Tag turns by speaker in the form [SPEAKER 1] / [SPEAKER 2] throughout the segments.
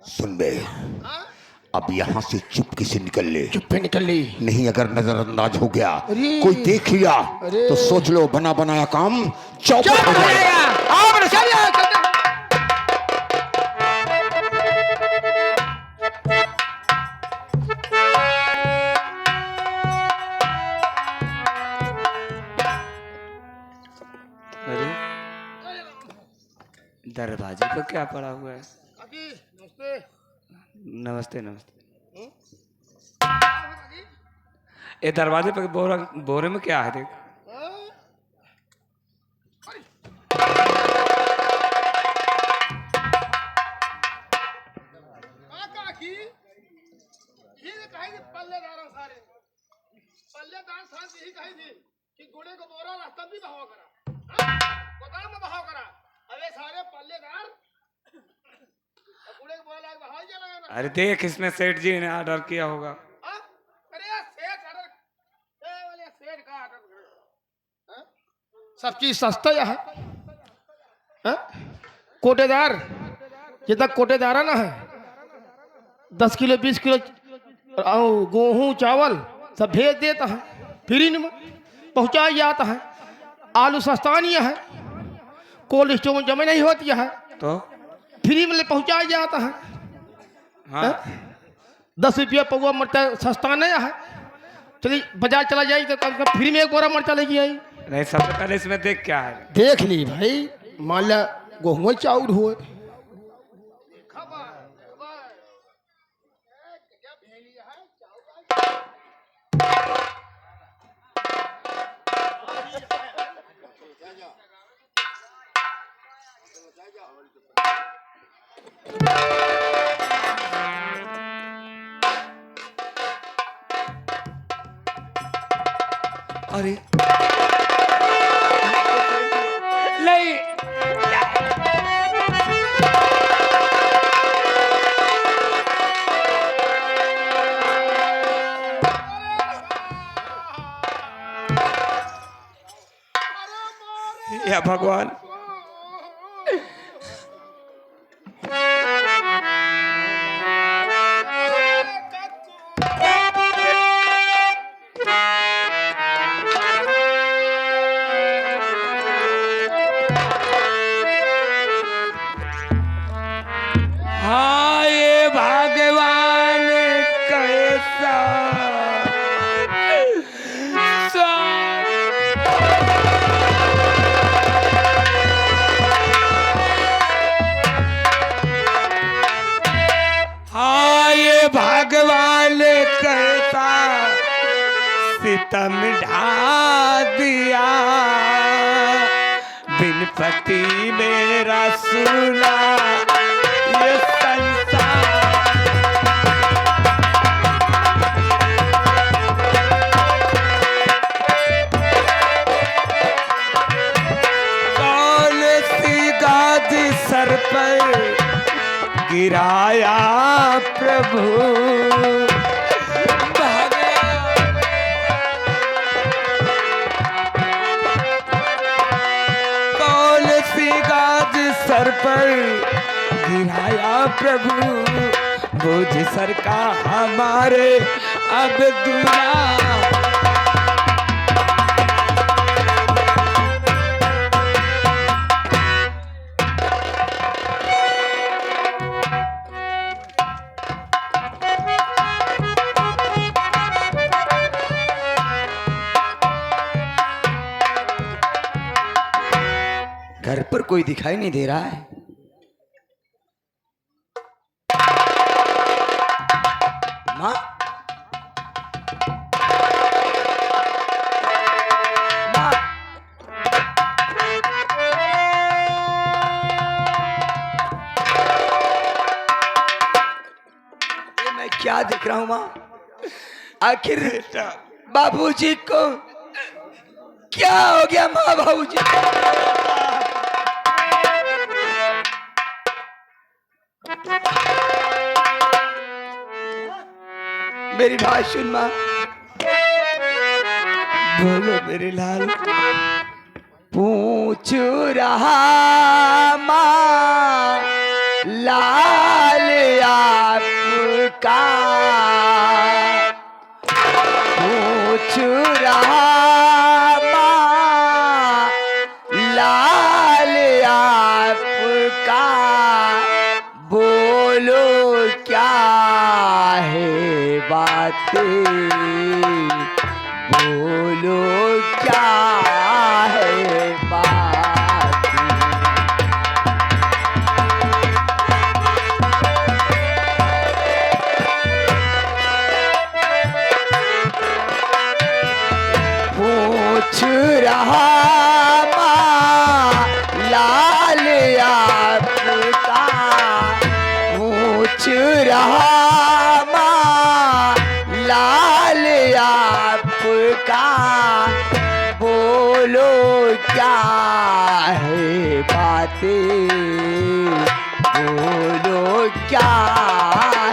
[SPEAKER 1] सुन बे, अब यहाँ से चुपके से निकल ले।
[SPEAKER 2] चुप्पे निकल ली
[SPEAKER 1] नहीं अगर नजरअंदाज हो गया, कोई देख लिया तो सोच लो बना बनाया काम चौपट हो जाएगा।
[SPEAKER 3] अरे दरवाजे पर क्या पड़ा हुआ है? नमस्ते नमस्ते। ये दरवाजे पर बोरे में क्या है? देख अरे देख, इसमें सेठ जी ने ऑर्डर किया होगा।
[SPEAKER 2] सब चीज सस्ता है। कोटेदार जितना कोटेदार ना है 10 किलो 20 किलो गेहूं चावल सब भेज देता है, फ्री में पहुंचा जाता है। आलू सस्ता नहीं है, कोल्ड स्टोर में जमा नहीं होती है,
[SPEAKER 3] तो
[SPEAKER 2] फ्री में पहुंचा जाता है।
[SPEAKER 3] हाँ
[SPEAKER 2] 10 रुपया पौवा मरचा सस्ता नहीं है। चलिए बाजार चला जाए तो कम से कम फ्री में एक बोरा मरचा लेके आई।
[SPEAKER 3] नहीं, सबसे पहले इसमें देख क्या है।
[SPEAKER 2] देख ली भाई, मान लिया गेहूं चाउर हो।
[SPEAKER 3] अरे नहीं, या भगवान, हाँ ये भगवान कैसा हाँ ये भगवान कैसा सितम ढा दिया, बिन पति मेरा सुना ये संसार। कौन सी गाज सर पर गिराया प्रभु, कौन सी गाज सर पर गिराया प्रभु, बोझ सर का हमारे अब दूरा।
[SPEAKER 1] घर पर कोई दिखाई नहीं दे रहा है। माँ, माँ, ये मैं क्या देख रहा हूँ माँ? आखिर बाबूजी को क्या हो गया माँ? बाबूजी मेरी बात सुन माँ।
[SPEAKER 3] बोलो मेरे लाल।
[SPEAKER 1] पूछ रहा माँ लाल आपका, पूछ रहा माँ लाल आपका, बोलो क्या है बातें, बोलो क्या है बातें। पूछ रहा माँ लाल आपका, पूछ रहा माँ लाल आपका, बोलो क्या है बातें, बोलो क्या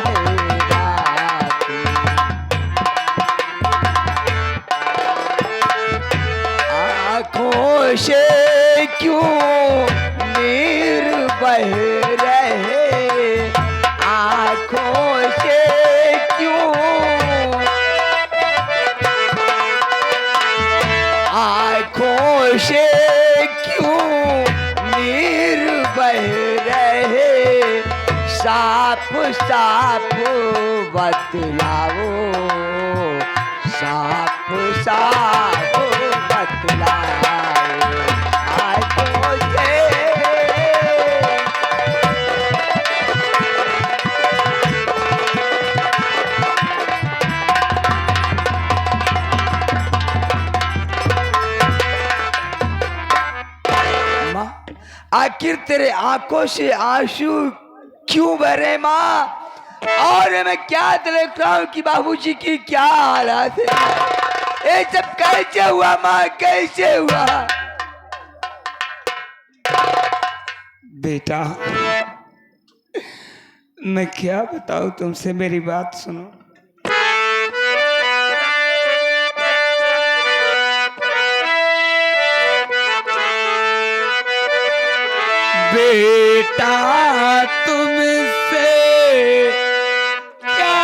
[SPEAKER 1] है बातें। आँखों से क्यों नीर बह रहे, आँखों से क्यों, आँखों से क्यों नीर बह रहे, साफ साफ बतलाओ, साफ साफ बतलाओ। आँखों से माँ, आखिर तेरे आंखों से आंसू क्यों भरे माँ, और मैं क्या देख रहा हूँ कि बाबूजी की क्या हालत है। ये सब कैसे हुआ माँ, कैसे हुआ।
[SPEAKER 3] बेटा मैं क्या बताऊं तुमसे, मेरी बात सुनो। बेटा तुमसे क्या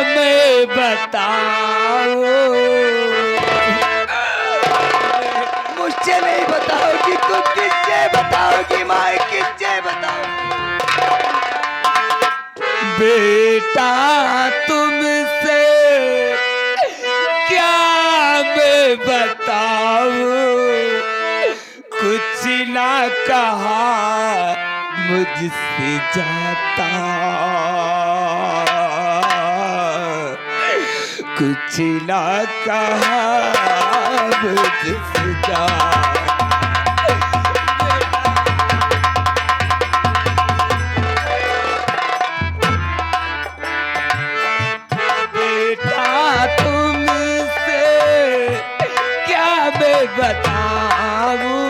[SPEAKER 3] मैं बताऊं,
[SPEAKER 1] मुझसे नहीं बताओगी तो किससे बताओगी माँ, किससे बताओगी।
[SPEAKER 3] बेटा तुमसे क्या मैं बताऊं, कुछ ना कहा मुझसे जाता, कुछ ना कहा मुझसे जाता। बेटा तुमसे क्या मैं बताऊं,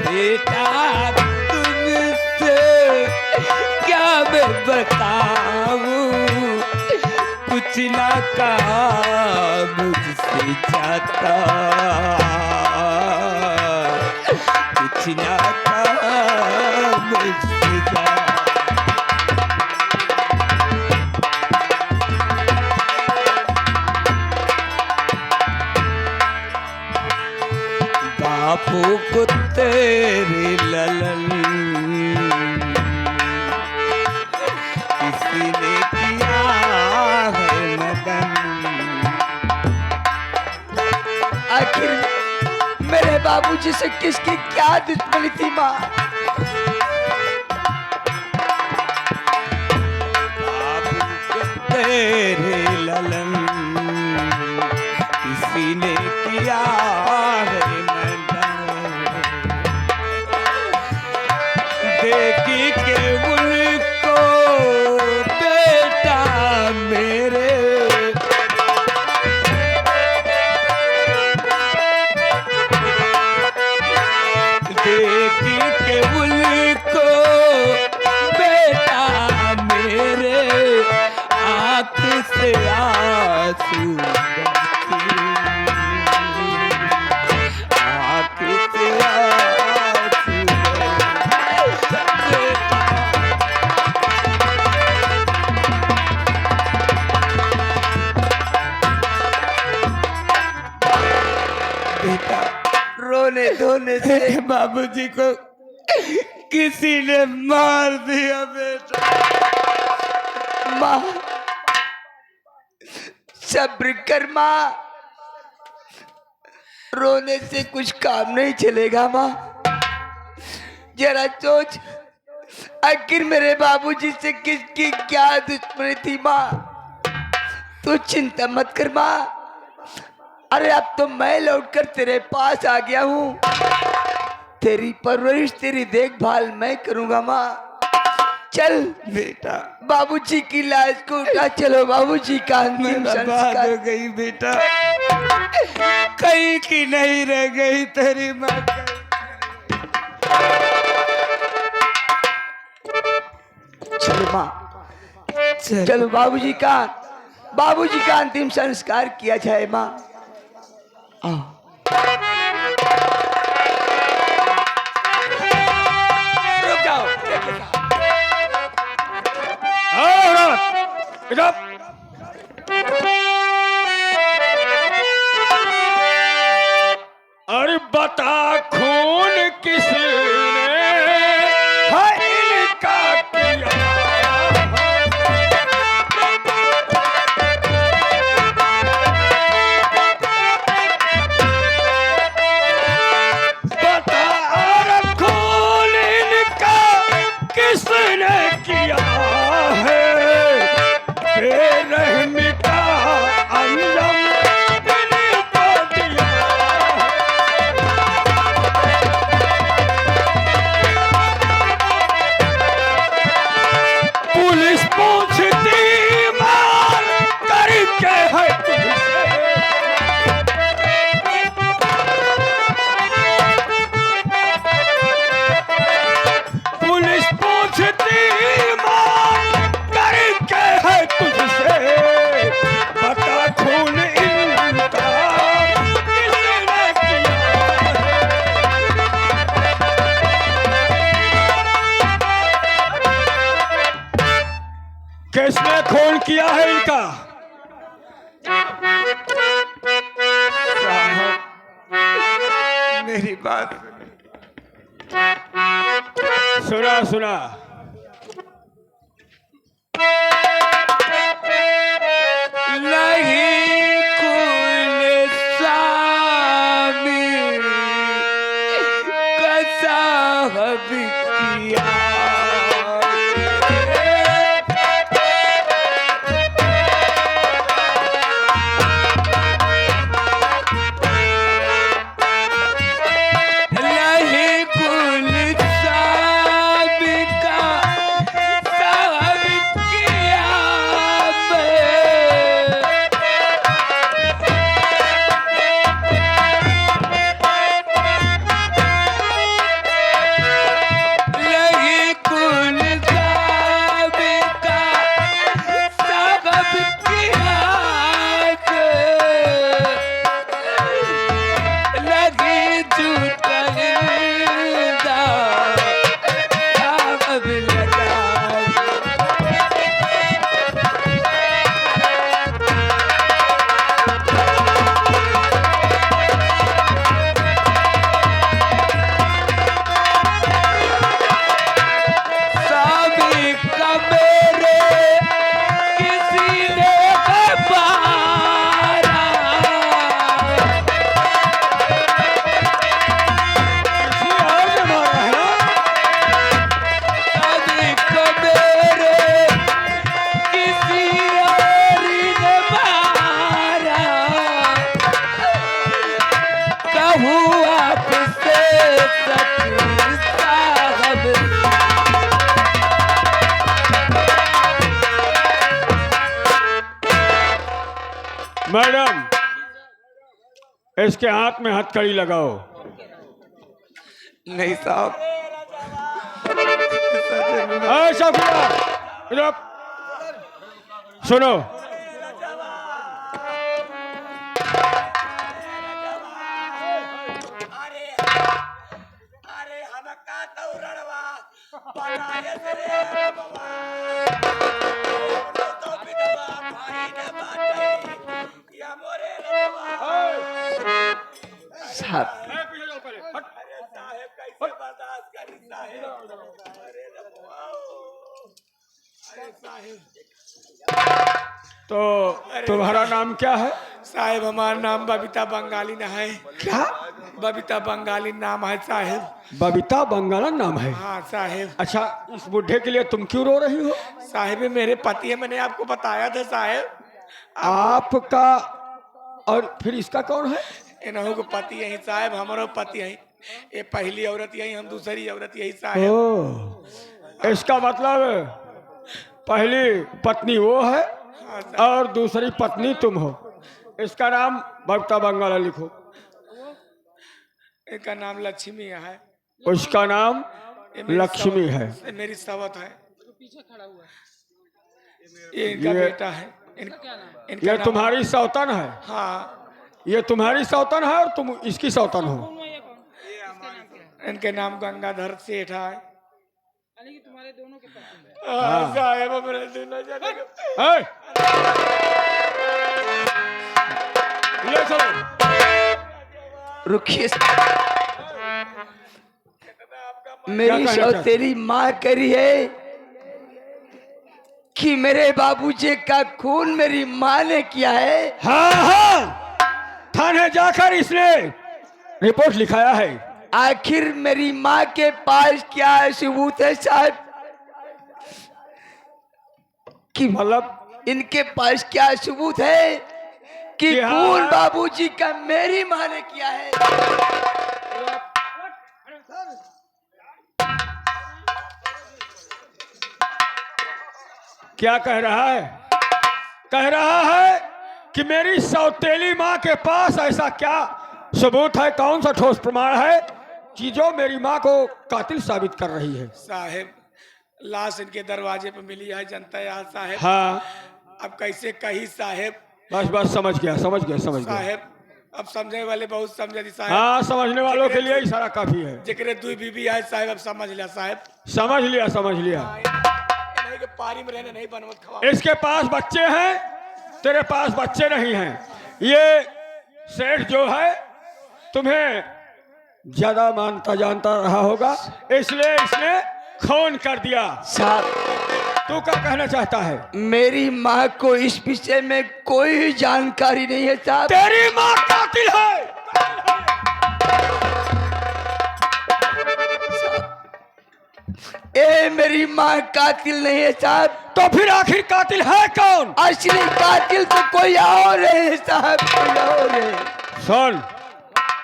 [SPEAKER 3] बेटा तुमसे क्या मैं बताऊं, कुछ ना कहा मुझसे जाता, कुछ ना कहा मुझसे जाता। बापू को तेरे ललन किसी ने किया है मदन,
[SPEAKER 1] आखिर मेरे बाबूजी से किसकी क्या दुश्मनी थी माँ।
[SPEAKER 3] बापू को तेरे ललन किसी ने किया है देखी के उनको बेटा मेरे, देखी के उनको बेटा मेरे, आँख से
[SPEAKER 1] बेटा, रोने धोने से
[SPEAKER 3] बाबूजी को किसी ने मार दिया बेटा।
[SPEAKER 1] माँ, सब्र कर माँ, रोने से कुछ काम नहीं चलेगा माँ। जरा सोच, आखिर मेरे बाबूजी से किसकी क्या दुश्मनी थी माँ। तू चिंता मत कर माँ। अरे अब तो मैं लौटकर तेरे पास आ गया हूँ। तेरी परवरिश, तेरी देखभाल मैं करूँगा माँ। चल
[SPEAKER 3] बेटा,
[SPEAKER 1] बाबूजी की लाश को उठा चलो, बाबूजी का अंतिम
[SPEAKER 3] बर्बाद
[SPEAKER 1] संस्कार।
[SPEAKER 3] हो गई बेटा, कहीं की नहीं रह गई तेरी माँ।
[SPEAKER 1] चलो माँ, चलो बाबूजी का अंतिम संस्कार किया जाए माँ। आओ। रुक जाओ।
[SPEAKER 3] अरे बता खून किसने है इनका किया? बता और खून इनका किसने किया है? बेरहमी का अंजाम इनको दिया। पुलिस पूछती मार करके है तुझसे। पुलिस पूछती मार करके है तुझसे। बता खून इनका किसने किया है? किसने खून किया है इनका?
[SPEAKER 1] मेरी बात
[SPEAKER 3] सुना सुना।
[SPEAKER 1] नहीं कुल स्वामी का साहब किया। नहीं कुल स्वामी का साहब किया नहीं कुल स्वामी का साहब किया लगी झूठा साहब लगा। स्वामी का मेरे किसी ने मारा।
[SPEAKER 3] किसी और ने मारा है ना?
[SPEAKER 1] स्वामी का मेरे किसी और ने मारा। कहूँ आपसे सच साहब।
[SPEAKER 3] मैडम, इसके हाथ में हथकड़ी लगाओ।
[SPEAKER 1] नहीं साहब,
[SPEAKER 3] ऐसा रुक। सुनो,
[SPEAKER 1] साहब
[SPEAKER 4] तो तुम्हारा नाम क्या है?
[SPEAKER 3] साहेब हमारा नाम बबीता बंगाली न है।
[SPEAKER 4] क्या?
[SPEAKER 3] बबीता बंगाली नाम है साहेब।
[SPEAKER 4] बबीता बंगाला नाम है?
[SPEAKER 3] हाँ साहेब।
[SPEAKER 4] अच्छा, इस बुढ़े के लिए तुम क्यों रो रही हो?
[SPEAKER 3] साहेब ये मेरे पति है, मैंने आपको बताया था साहेब।
[SPEAKER 4] आपका और फिर इसका कौन है?
[SPEAKER 3] इन्हों को पति यही साहेब, हमारो पति यही। ये पहली औरत यही, हम दूसरी औरत यही साहेब।
[SPEAKER 4] ओ, इसका मतलब पहली पत्नी वो है
[SPEAKER 3] हाँ साहब।
[SPEAKER 4] और दूसरी पत्नी तुम हो। इसका नाम बबीता बंगाला लिखो।
[SPEAKER 3] इनका नाम लक्ष्मी है।
[SPEAKER 4] उसका नाम
[SPEAKER 3] ये मेरी
[SPEAKER 4] लक्ष्मी
[SPEAKER 3] सवत-
[SPEAKER 4] है।
[SPEAKER 3] ये मेरी सवत है। ये इनका
[SPEAKER 4] ये-
[SPEAKER 3] बेटा है। इनका
[SPEAKER 4] ये
[SPEAKER 3] नाम-
[SPEAKER 4] तुम्हारी सौतन है?
[SPEAKER 3] हाँ,
[SPEAKER 4] ये तुम्हारी सौतन है और तुम इसकी सौतन हो।
[SPEAKER 3] इनके नाम गंगाधर सेठ है।
[SPEAKER 5] तुम्हारे दोनों के पति
[SPEAKER 3] हाँ साहेब, हमारे दोनों जने के-
[SPEAKER 4] है? ले चलो।
[SPEAKER 1] रुकिए।
[SPEAKER 4] क्या
[SPEAKER 1] मेरी
[SPEAKER 4] कहना चाहते?
[SPEAKER 1] सौतेली माँ करी है कि मेरे बाबूजी का खून मेरी माँ ने किया है।
[SPEAKER 4] हाँ हाँ, थाने जाकर इसने रिपोर्ट लिखाया है।
[SPEAKER 1] आखिर मेरी माँ के पास क्या सबूत है साहब कि
[SPEAKER 4] मतलब
[SPEAKER 1] इनके पास क्या सबूत है कि
[SPEAKER 4] कि हाँ।
[SPEAKER 1] खून बाबूजी का मेरी माँ ने किया है।
[SPEAKER 4] क्या कह रहा है? कह रहा है कि मेरी सौतेली माँ के पास ऐसा क्या सबूत है, कौन सा ठोस प्रमाण है कि जो मेरी माँ को कातिल साबित कर रही है?
[SPEAKER 3] साहेब लाश इनके दरवाजे पे मिली है, जनता यार साहेब।
[SPEAKER 4] हाँ,
[SPEAKER 3] अब कैसे कही साहेब।
[SPEAKER 4] बस बस समझ गया समझ गया समझ गया।
[SPEAKER 3] साहेब अब समझने वाले बहुत समझ दी साहेब।
[SPEAKER 4] हाँ, समझने वालों के लिए इशारा काफी है।
[SPEAKER 3] जिक्र दुई बीबी है साहेब, अब समझ लिया साहेब।
[SPEAKER 4] समझ लिया समझ लिया।
[SPEAKER 3] इन्हीं के पारी में रहने नहीं बनवत खवा।
[SPEAKER 4] इसके पास बच्चे हैं, तेरे पास बच्चे नहीं हैं। ये सेठ जो है तुम्हें ज्यादा मानता जानता रहा होगा, इसलिए इसने खून कर दिया।
[SPEAKER 1] साहब
[SPEAKER 4] तू क्या कहना चाहता है?
[SPEAKER 1] मेरी माँ को इस विषय में कोई जानकारी नहीं है साहब।
[SPEAKER 4] तेरी माँ कातिल है।
[SPEAKER 1] ए मेरी माँ कातिल नहीं है साहब।
[SPEAKER 4] तो फिर आखिर कातिल है कौन?
[SPEAKER 1] असली कातिल तो कोई और है साहब, कोई और है।
[SPEAKER 4] सुन,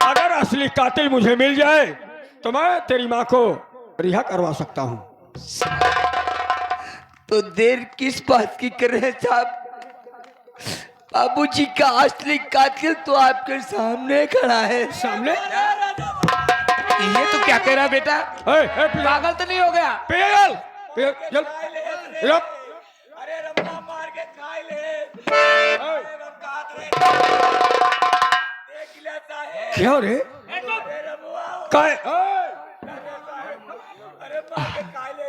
[SPEAKER 4] अगर असली कातिल मुझे मिल जाए तो मैं तेरी माँ को रिहा करवा सकता हूँ।
[SPEAKER 1] तो देर किस बात की कर रहे हैं साहब? बाबूजी का असली कातिल तो आपके सामने खड़ा है।
[SPEAKER 4] सामने?
[SPEAKER 5] ये तो क्या कह रहा बेटा?
[SPEAKER 4] पागल
[SPEAKER 5] तो नहीं हो गया?
[SPEAKER 4] पिघल पिघल चल।
[SPEAKER 3] अरे रमना मार के खाई ले। देख लिया साहेब।
[SPEAKER 4] क्या रे? काय?
[SPEAKER 3] अरे मार के खाई ले।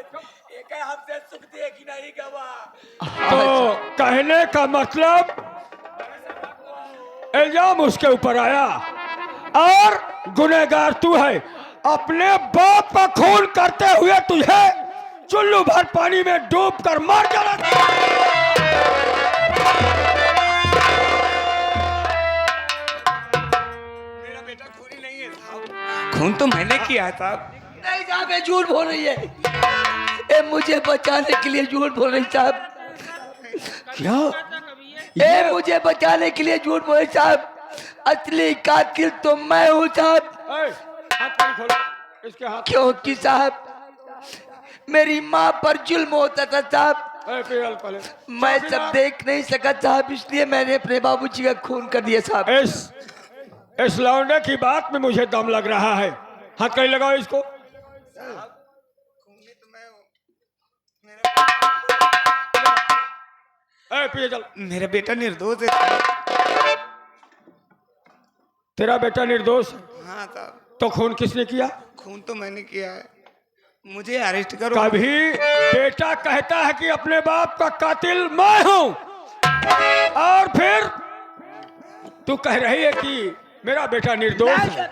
[SPEAKER 3] एक है हमसे सुख देखी नहीं गवा।
[SPEAKER 4] तो कहने का मतलब इल्जाम उसके ऊपर आया और गुनहगार तू है। अपने बाप का खून करते हुए तुझे चुल्लू भर पानी में डूब कर मार डाला।
[SPEAKER 3] मेरा बेटा खूनी नहीं है साहब।
[SPEAKER 5] खून तो मैंने किया था।
[SPEAKER 1] नहीं साहब, ये झूठ बोल रही है। ए मुझे बचाने के लिए झूठ बोल रही साहब।
[SPEAKER 4] क्या?
[SPEAKER 1] ए मुझे बचाने के लिए झूठ बोल रही साहब। असली कातिल तो मैं हूँ साहब।
[SPEAKER 4] हाथ नहीं खोलो, इसके हाथ।
[SPEAKER 1] क्योंकि साहब मेरी माँ पर जुल्म होता था साहब।
[SPEAKER 4] पिघल पहले।
[SPEAKER 1] मैं सब देख नहीं सका साहब, इसलिए मैंने अपने बाबूजी का खून कर दिया साहब।
[SPEAKER 4] इस लौंडे की बात में मुझे दम लग रहा है। हाथ कहीं लगाओ इसको। पिघल।
[SPEAKER 3] मेरा बेटा निर्दोष है।
[SPEAKER 4] तेरा बेटा निर्दोष है?
[SPEAKER 3] हाँ साहब।
[SPEAKER 4] तो खून किसने किया?
[SPEAKER 3] खून तो मैंने किया है। मुझे अरेस्ट करो।
[SPEAKER 4] कभी बेटा कहता है कि अपने बाप का कातिल मैं हूं और फिर तू कह रही है कि मेरा बेटा निर्दोष है।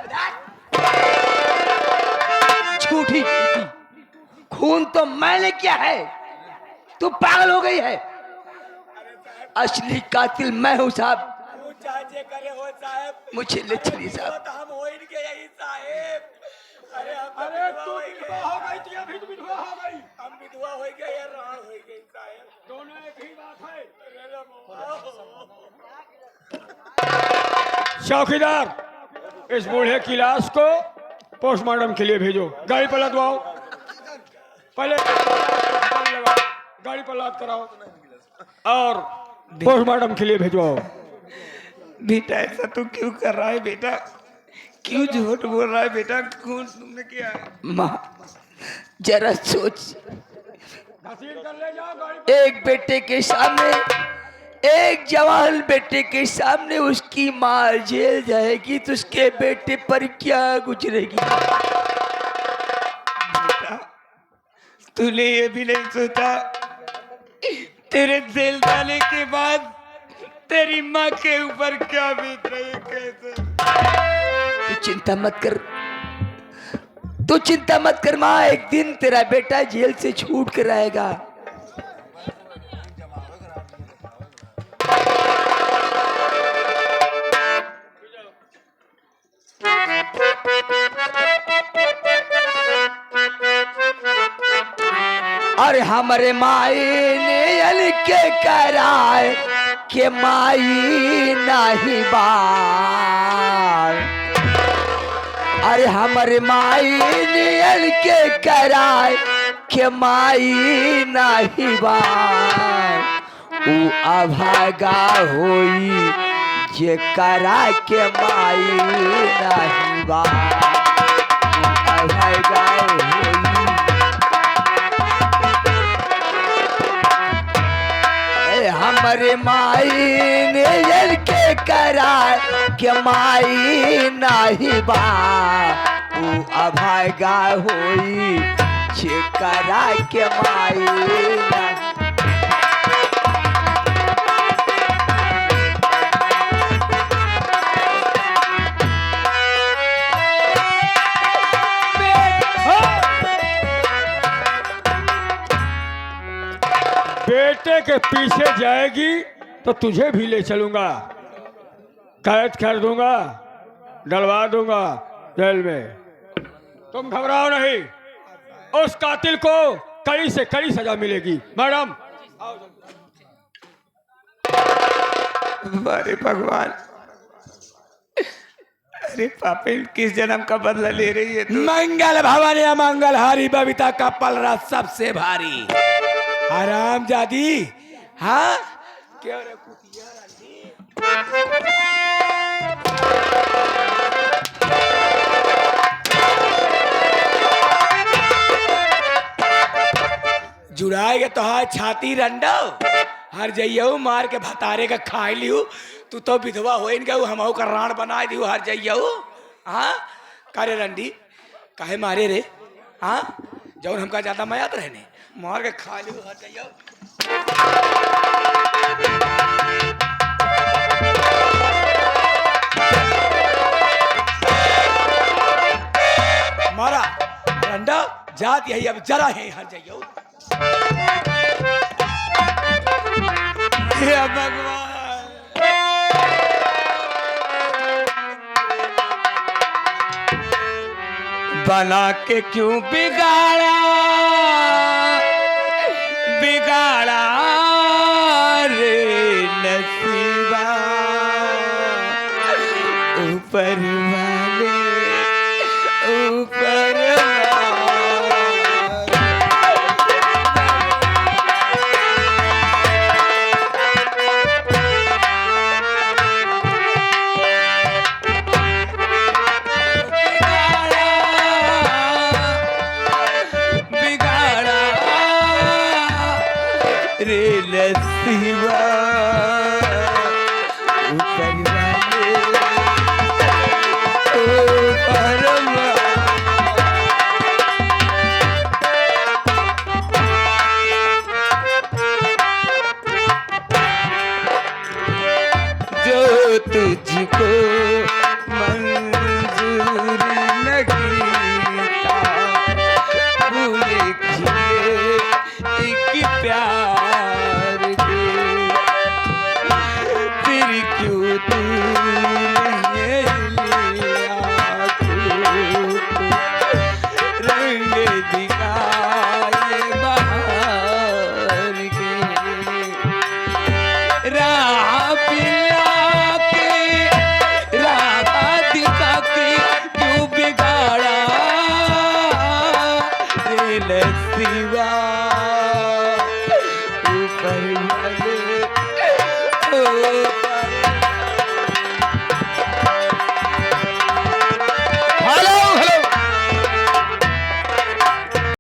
[SPEAKER 1] झूठी खून तो मैंने किया है, तू पागल हो गई है। असली कातिल मैं हूँ साहब,
[SPEAKER 3] चाचे करे हो साहब,
[SPEAKER 1] मुझे ले चलिए साहब।
[SPEAKER 3] तो हम हो इनके यही साहब। अरे हम
[SPEAKER 4] अरे तू विधवा हो गई थी, अभी तो विधवा हो गई।
[SPEAKER 3] हम विधवा हो गए या राण हो गई साहब,
[SPEAKER 4] दोनों एक ही बात है। चौकीदार, इस बूढ़े की लाश को पोस्टमार्टम के लिए भेजो। गाड़ी पर लदवाओ, पहले गाड़ी पर लाद कराओ और पोस्टमार्टम के लिए भेजवाओ।
[SPEAKER 5] बेटा ऐसा तू क्यों कर रहा है बेटा, क्यों झूठ बोल रहा है बेटा, खून तुमने किया है।
[SPEAKER 1] माँ जरा सोच,
[SPEAKER 4] घसीट कर ले जाओ गाड़ी पर।
[SPEAKER 1] एक बेटे के सामने, एक जवान बेटे के सामने उसकी माँ जेल जाएगी तो उसके बेटे पर क्या गुजरेगी।
[SPEAKER 5] बेटा तूने ये भी नहीं सोचा तेरे जेल जाने के बाद तेरी माँ के ऊपर क्या बीत रही है, कैसे।
[SPEAKER 1] तू चिंता मत कर, तू चिंता मत कर माँ, एक दिन तेरा बेटा जेल से छूट कर आएगा। और हमारे माई ने अलके कराए के माई नहीं बार। अरे हमारे माई ने अलके कराए के माई नहीं बार। ऊ अभागा होई जे करा के माई नहीं बार। ऊ अभागा होई हमारे माई ने जल के करा के माई नहीं बा। ऊ अभागा होई छे करा के माई नहीं।
[SPEAKER 4] बेटे के पीछे जाएगी तो तुझे भी ले चलूंगा, कैद कर दूंगा, डलवा दूंगा जेल में। तुम घबराओ नहीं, उस कातिल को कड़ी से कड़ी सजा मिलेगी। मैडम
[SPEAKER 5] अरे भगवान, अरे पापे किस जन्म का बदला ले रही है तू।
[SPEAKER 3] मंगल भवन या मंगल हारी बबीता का पलरा सबसे भारी। आराम जादी, हाँ क्या रे कुतिया जुड़ाएगा तो हाँ छाती रंडो हर जइयो मार के भतारे का खाई लियो। तू तो विधवा हो इनका हम का राण बना दियो हर जइयो। हाँ करे रंडी काहे मारे रे, हाँ जौन हमका ज्यादा मयात रहने मार के खा लियो हर जइयो। मारा रंडा जात यही अब जरा है हर जइयो। हे भगवान,
[SPEAKER 5] बना के क्यों बिगाड़ा बिगाड़ा रे नसीबा। ऊपर वाले ऊपर रे नसीबा। ऊपर वाले नमः शिवाय ऊपर